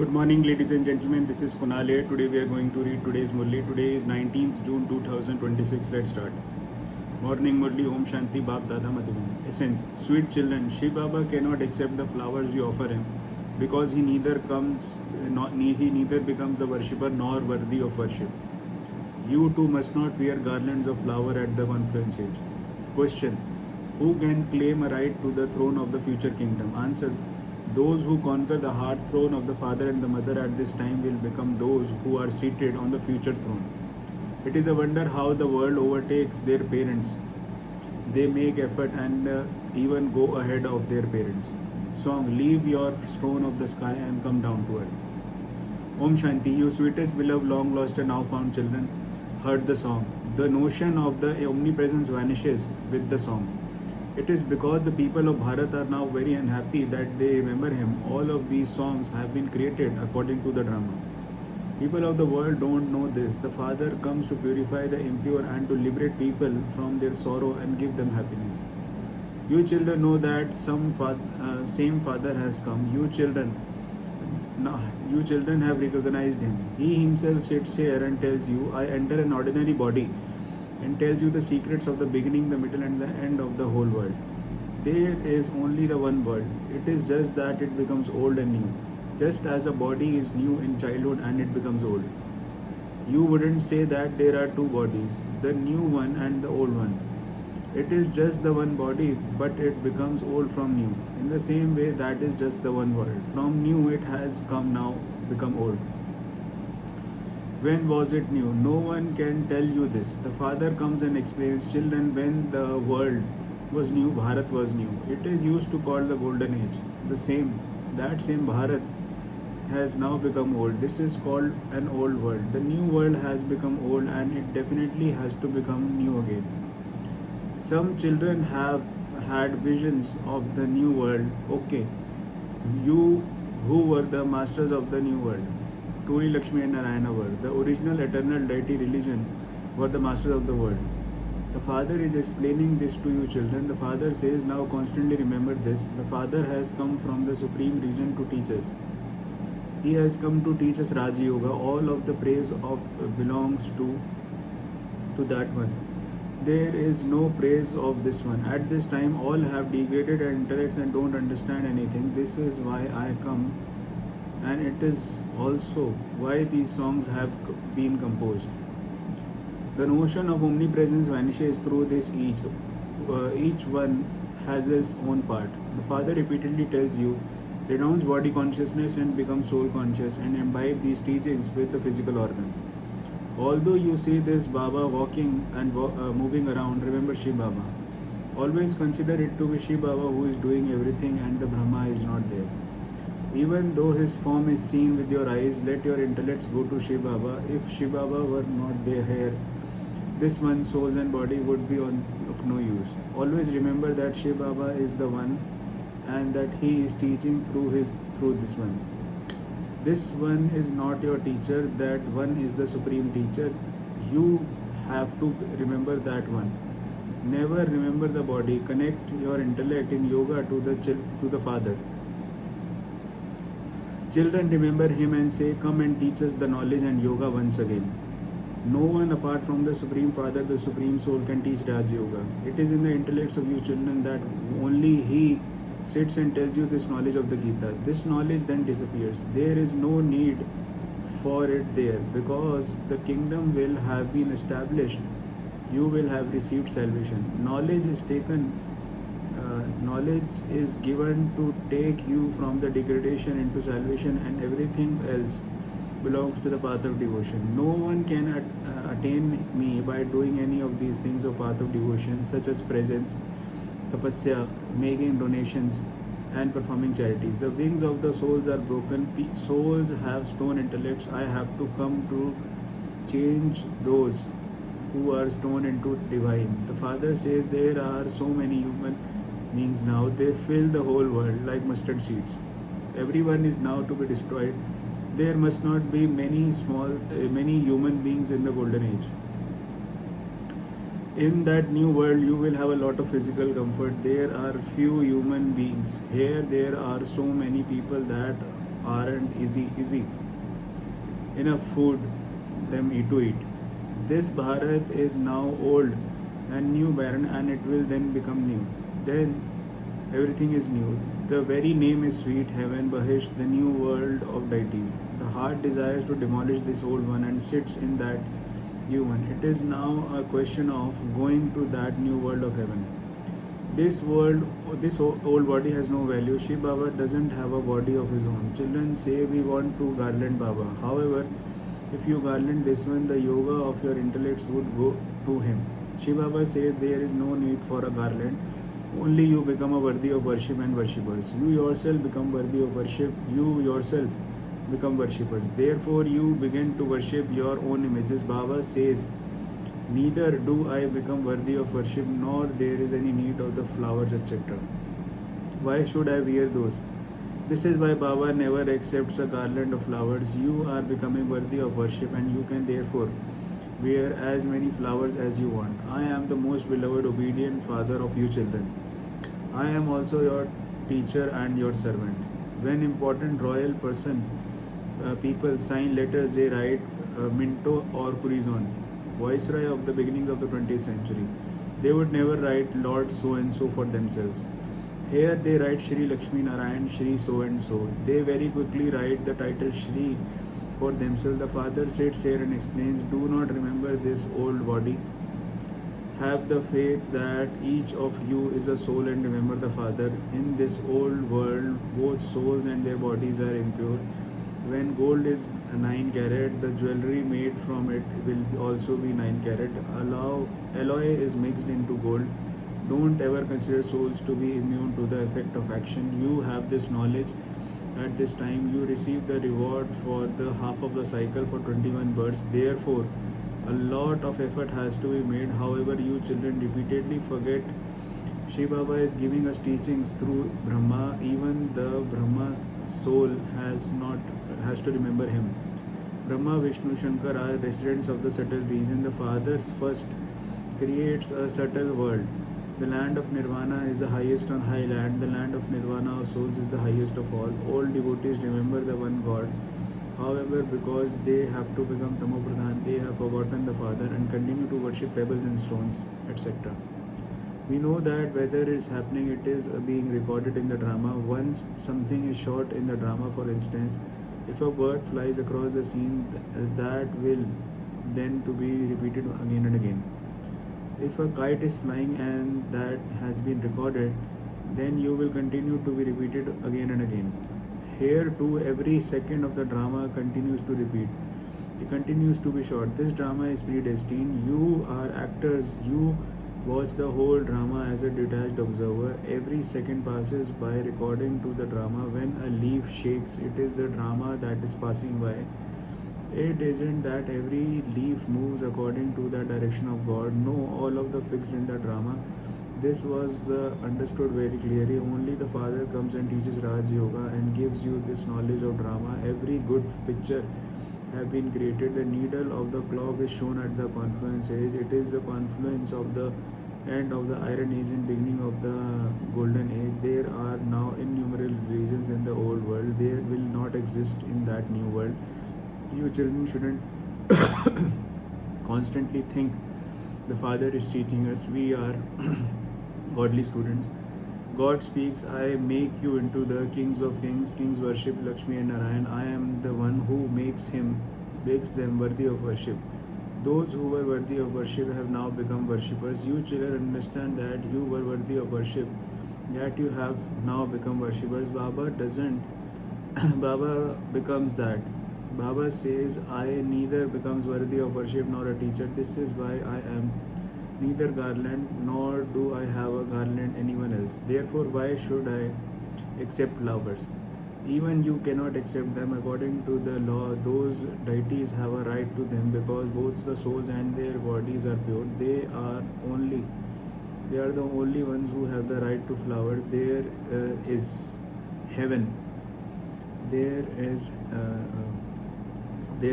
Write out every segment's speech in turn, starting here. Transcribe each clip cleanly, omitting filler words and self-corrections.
Good morning, ladies and gentlemen. This is Kunal here. Today we are going to read today's Murli. Today is 19th June 2026. Let's start. Morning Murli, Om Shanti, Bap Dada Madhuban. Essence. Sweet children, Shiv Baba cannot accept the flowers you offer him because he neither becomes a worshipper nor worthy of worship. You too must not wear garlands of flower at the conference age. Question. Who can claim a right to the throne of the future kingdom? Answer. Those who conquer the heart throne of the father and the mother at this time will become those who are seated on the future throne. It is a wonder how the world overtakes their parents. They make effort and even go ahead of their parents. Song. Leave your throne of the sky and come down to earth. Om Shanti, you sweetest beloved, long lost and now found children, heard the song. The notion of the omnipresence vanishes with the song. It is because the people of Bharat are now very unhappy that they remember him. All of these songs have been created according to the drama. People of the world don't know this. The Father comes to purify the impure and to liberate people from their sorrow and give them happiness. You children know that same Father has come. You children have recognized him. He himself sits here and tells you, I enter an ordinary body, and tells you the secrets of the beginning, the middle, and the end of the whole world. There is only the one world. It is just that it becomes old and new. Just as a body is new in childhood and it becomes old. You wouldn't say that there are two bodies, the new one and the old one. It is just the one body, but it becomes old from new. In the same way, that is just the one world. From new, it has come now, become old. When was it new? No one can tell you this. The Father comes and explains, children, when the world was new, Bharat was new. It is used to call the golden age. That same Bharat has now become old. This is called an old world. The new world has become old and it definitely has to become new again. Some children have had visions of the new world. Okay, you who were the masters of the new world, Turi, Lakshmi and Narayana were. The original eternal deity religion were the masters of the world. The Father is explaining this to you children. The Father says, now constantly remember this. The Father has come from the supreme region to teach us. He has come to teach us Raja Yoga. All of the praise belongs to that one. There is no praise of this one. At this time, all have degraded intellects and don't understand anything. This is why I come, and it is also why these songs have been composed. The notion of omnipresence vanishes through this each. Each one has his own part. The Father repeatedly tells you, renounce body consciousness and become soul conscious and imbibe these teachings with the physical organ. Although you see this Baba walking and moving around, remember Shiv Baba. Always consider it to be Shiv Baba who is doing everything and the Brahma is not there. Even though his form is seen with your eyes, let your intellects go to Shiv Baba. If Shiv Baba were not there here, this one's souls and body would be of no use. Always remember that Shiv Baba is the one and that he is teaching through this one. This one is not your teacher, that one is the supreme teacher. You have to remember that one. Never remember the body. Connect your intellect in yoga to the Father. Children, remember him and say, come and teach us the knowledge and yoga once again. No one apart from the Supreme Father, the Supreme Soul, can teach Raj Yoga. It is in the intellects of you children that only he sits and tells you this knowledge of the Gita. This knowledge then disappears. There is no need for it there because the kingdom will have been established. You will have received salvation. Knowledge is given to take you from the degradation into salvation, and everything else belongs to the path of devotion. No one can attain me by doing any of these things of path of devotion, such as presence, tapasya, making donations, and performing charities. The wings of the souls are broken. Souls have stone intellects. I have to come to change those who are stone into divine. The Father says there are so many human beings now. They fill the whole world like mustard seeds. Everyone is now to be destroyed. There must not be many human beings in the golden age. In that new world, you will have a lot of physical comfort. There are few human beings. Here, there are so many people that aren't easy enough food them to eat. This Bharat is now old and new barren, and it will then become new. Then everything is new. The very name is sweet, heaven, Bahish, the new world of deities. The heart desires to demolish this old one and sits in that new one. It is now a question of going to that new world of heaven. This world, this old body has no value. Shiv Baba doesn't have a body of his own. Children say we want to garland Baba. However, if you garland this one, the yoga of your intellects would go to him. Shiv Baba says there is no need for a garland. Only you become a worthy of worship and worshippers. You yourself become worthy of worship. You yourself become worshippers. Therefore, you begin to worship your own images. Baba says, neither do I become worthy of worship, nor there is any need of the flowers, etc. Why should I wear those? This is why Baba never accepts a garland of flowers. You are becoming worthy of worship, and you can therefore wear as many flowers as you want. I am the most beloved, obedient father of you children. I am also your teacher and your servant. When important royal people sign letters, they write Minto or Curizon, Viceroy of the beginnings of the 20th century. They would never write Lord so and so for themselves. Here they write Shri Lakshmi Narayan, Shri so and so. They very quickly write the title Shri for themselves. The father sits here and explains, do not remember this old body. Have the faith that each of you is a soul, and remember the Father. In this old world, both souls and their bodies are impure. When gold is 9 carat, the jewelry made from it will also be 9 carat. Alloy is mixed into gold. Don't ever consider souls to be immune to the effect of action. You have this knowledge. At this time, you receive the reward for the half of the cycle for 21 births. Therefore, a lot of effort has to be made. However, you children repeatedly forget. Shiv Baba is giving us teachings through Brahma. Even the Brahma's soul has to remember him. Brahma, Vishnu, Shankar are residents of the subtle region. The Father first creates a subtle world. The land of Nirvana is the highest on high land. The land of Nirvana of souls is the highest of all. All devotees remember the one God. However, because they have to become Tamopradhan, they have forgotten the Father and continue to worship pebbles and stones, etc. We know that whether it's happening, it is being recorded in the drama. Once something is shot in the drama, for instance, if a bird flies across the scene, that will then to be repeated again and again. If a kite is flying and that has been recorded, then you will continue to be repeated again and again. Here too, every second of the drama continues to repeat. It continues to be short. This drama is predestined. You are actors. You watch the whole drama as a detached observer. Every second passes by recording to the drama. When a leaf shakes, it is the drama that is passing by. It isn't that every leaf moves according to the direction of God. No, all of the fixed in the drama. This was understood very clearly. Only the Father comes and teaches Raj Yoga and gives you this knowledge of drama. Every good picture have been created. The needle of the clock is shown at the confluence age. It is the confluence of the end of the Iron Age and beginning of the Golden Age. There are now innumerable regions in the old world. There will not exist in that new world. You children shouldn't constantly think the Father is teaching us. We are godly students. God speaks, I make you into the kings of kings. Kings worship Lakshmi and Narayan. I am the one who makes them worthy of worship. Those who were worthy of worship have now become worshippers. You children understand that you were worthy of worship, that you have now become worshippers. Baba doesn't. Baba becomes that. Baba says, I neither becomes worthy of worship nor a teacher. This is why I am neither garland nor do I have a garland anyone else. Therefore, why should I accept flowers? Even you cannot accept them according to the law. Those deities have a right to them because both the souls and their bodies are pure. They are the only ones who have the right to flowers. There is heaven. There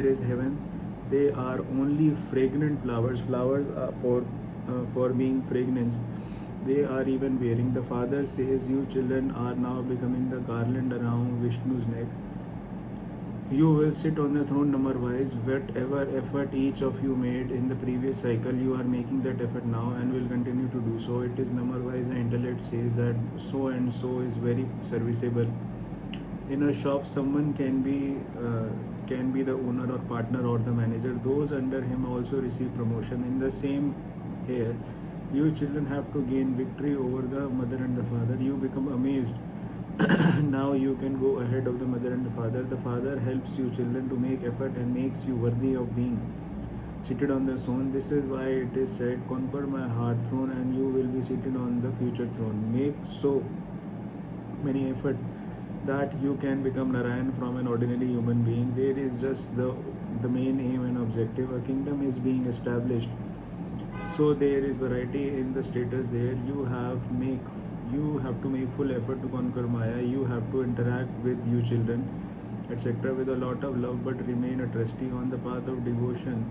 is heaven. They are only fragrant flowers. Flowers are for being fragrance. They are even wearing. The Father says, you children are now becoming the garland around Vishnu's neck. You will sit on the throne number wise. Whatever effort each of you made in the previous cycle, you are making that effort now and will continue to do so. It is number wise. The intellect says that so and so is very serviceable. In a shop, someone can be the owner or partner or the manager. Those under him also receive promotion. In the same here, you children have to gain victory over the mother and the father. You become amazed. Now you can go ahead of the mother and the father. The father helps you children to make effort and makes you worthy of being seated on the throne. This is why it is said, conquer my heart throne and you will be seated on the future throne. Make so many effort that you can become Narayan from an ordinary human being. There is just the main aim and objective. A kingdom is being established. So there is variety in the status there. You have to make full effort to conquer Maya. You have to interact with you children, etc. with a lot of love, but remain a trustee on the path of devotion.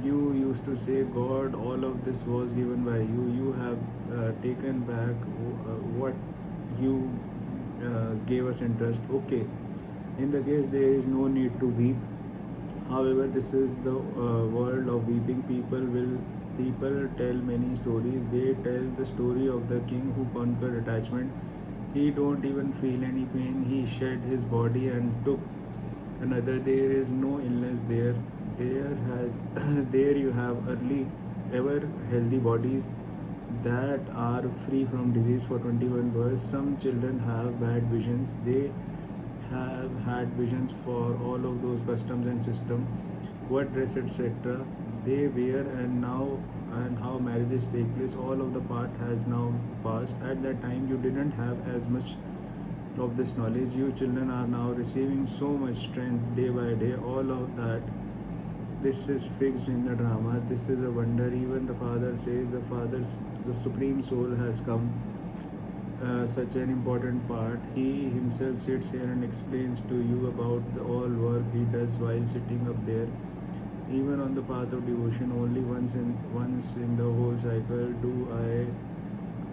You used to say, God, all of this was given by you. You have taken back what you gave us in trust. Okay. In the case, there is no need to weep. However, this is the world of weeping. People tell many stories. They tell the story of the king who conquered attachment. He don't even feel any pain. He shed his body and took another. There is no illness there. There has there you have early ever healthy bodies that are free from disease for 21 births. Some children have bad visions. They have had visions for all of those customs and system, what dress etc. they wear and how marriages take place. All of the part has now passed. At that time you didn't have as much of this knowledge. You children are now receiving so much strength day by day. All of that, this is fixed in the drama. This is a wonder. Even the father says the supreme soul has come. Such an important part. He himself sits here and explains to you about the all work he does while sitting up there. Even on the path of devotion, only once in the whole cycle do I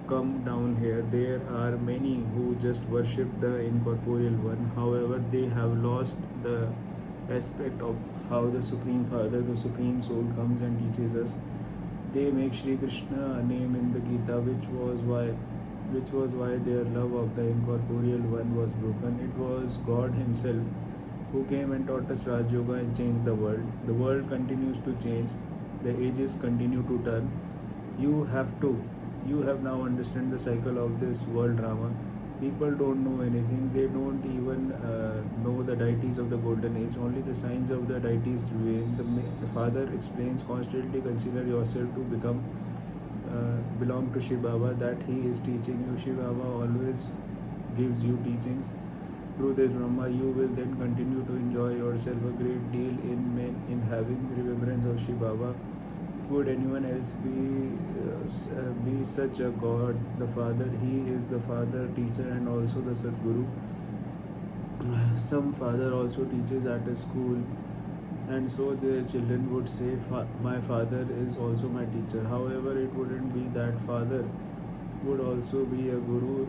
come down here. There are many who just worship the incorporeal one. However, they have lost the aspect of how the Supreme Father, the Supreme Soul, comes and teaches us. They make Sri Krishna a name in the Gita, which was why their love of the incorporeal one was broken. It was God Himself who came and taught us Raj Yoga and changed the world. The world continues to change. The ages continue to turn. You have now understand the cycle of this world drama. People don't know anything. They don't even know the deities of the golden age. Only the signs of the deities remain. The Father explains constantly. Consider yourself to belong to Shiv Baba. That he is teaching you. Shiv Baba always gives you teachings. Through this Brahma, you will then continue to enjoy yourself a great deal in having remembrance of Shiv Baba. Would anyone else be such a God? The Father, He is the Father, teacher, and also the Sadguru. Some father also teaches at a school, and so their children would say, "My father is also my teacher." However, it wouldn't be that father would also be a guru.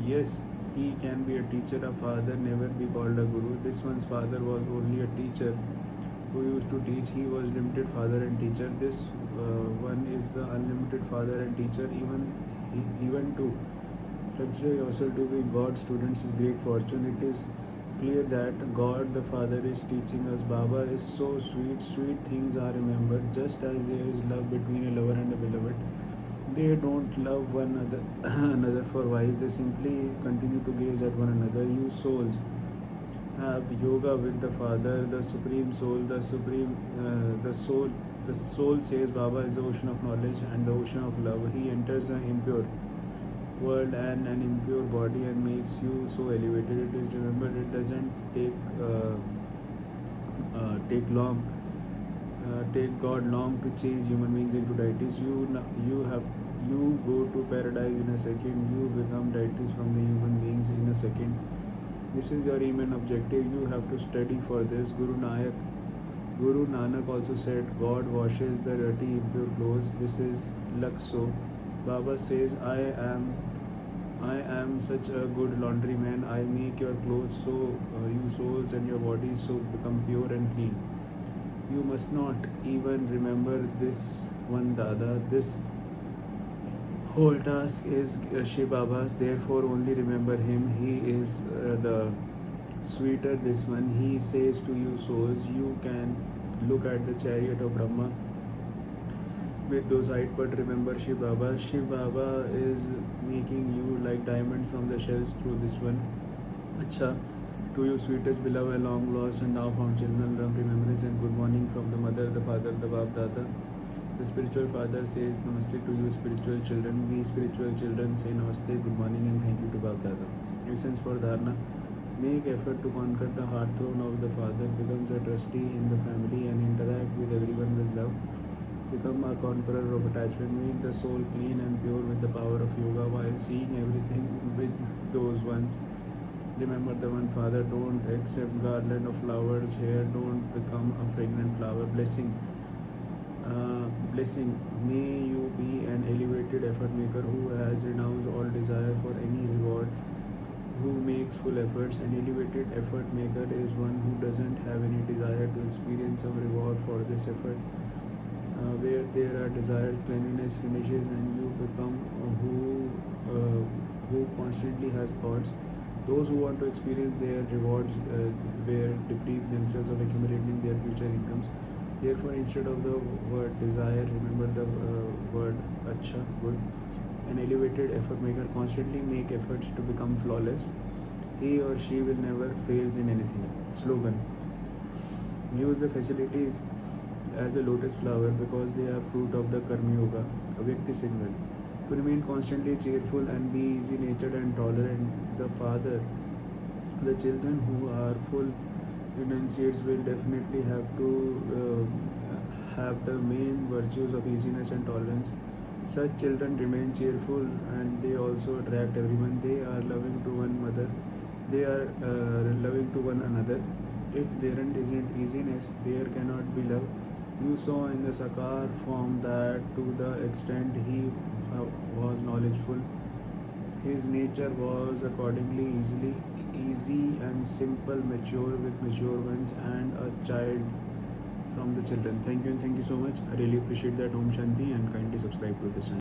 Yes, he can be a teacher. A father never be called a guru. This one's father was only a teacher who used to teach. He was limited father and teacher. This one is the unlimited father and teacher. Even to consider yourself to be God's students is great fortune. It is clear that God the Father is teaching us. Baba is so sweet. Sweet things are remembered. Just as there is love between a lover and a beloved, they don't love one another for wise. They simply continue to gaze at one another. You souls have yoga with the Father, the Supreme Soul, the soul says Baba is the ocean of knowledge and the ocean of love. He enters an impure world and an impure body and makes you so elevated. It is remembered. It doesn't take God long to change human beings into deities. You go to paradise in a second. You become deities from the human beings in a second. This is your aim and objective. You have to study for this. Guru Nanak also said, God washes the dirty impure clothes. This is Lakso. Baba says, I am I am such a good laundryman. I make your clothes so you souls and your bodies so become pure and clean. You must not even remember this one Dada. This whole task is Shiv Baba's. Therefore, only remember him. He is the sweeter. This one. He says to you souls, you can look at the chariot of Brahma with those eyes, but remember Shiv Baba. Shiv Baba is making you like diamonds from the shells through this one. Acha, to you sweetest beloved, long lost and now found children, love, remembrance and good morning from the mother, the father, the Bab Dada. The spiritual father says Namaste to you spiritual children. We spiritual children say Namaste, good morning and thank you to Bab Dada. Essence for Dharna. Make effort to conquer the heart throne of the father, becomes a trustee in the family and interact with everyone with love. Become a conqueror of attachment. Make the soul clean and pure with the power of yoga while seeing everything with those ones. Remember the one father. Don't accept garland of flowers here. Don't become a fragrant flower. Blessing. May you be an elevated effort maker who has renounced all desire for any reward, who makes full efforts. An elevated effort maker is one who doesn't have any desire to experience some reward for this effort. Where there are desires, cleanliness finishes, and you become who constantly has thoughts. Those who want to experience their rewards where deprive themselves of accumulating their future incomes. Therefore, instead of the word desire, remember the word acha, good. An elevated effort maker constantly make efforts to become flawless. He or she will never fails in anything. Slogan: use the facilities as a lotus flower because they are fruit of the Karma Yoga. A Vyakti signal. To remain constantly cheerful and be easy natured and tolerant. The father, the children who are full renunciates will definitely have to have the main virtues of easiness and tolerance. Such children remain cheerful and they also attract everyone. They are loving to one mother. They are loving to one another. If there isn't easiness, there cannot be love. You saw in the Sakar form that to the extent he was knowledgeful, his nature was accordingly easy and simple, mature with mature ones, and a child from the children. Thank you and thank you so much. I really appreciate that. Om Shanti and kindly subscribe to this channel.